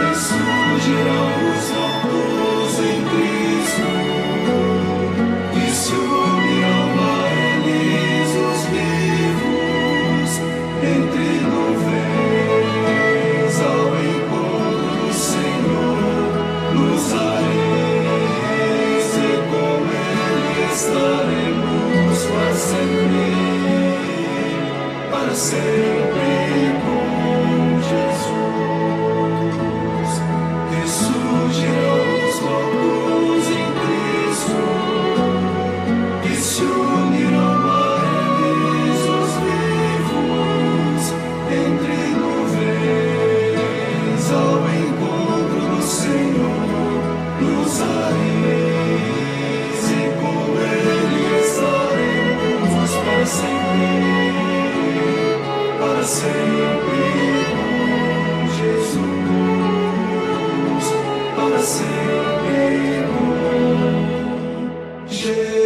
Ressurgirão os mortos em Cristo e se unirão a eles os vivos entre nuvens ao encontro do Senhor. Nos areis e com Ele estaremos para sempre com Jesus. Ressurgirão os mortos em Cristo e se unirão a eles os vivos entre nuvens ao encontro do Senhor. Nos areis e com Ele estaremos para sempre com Jesus, para sempre com Jesus.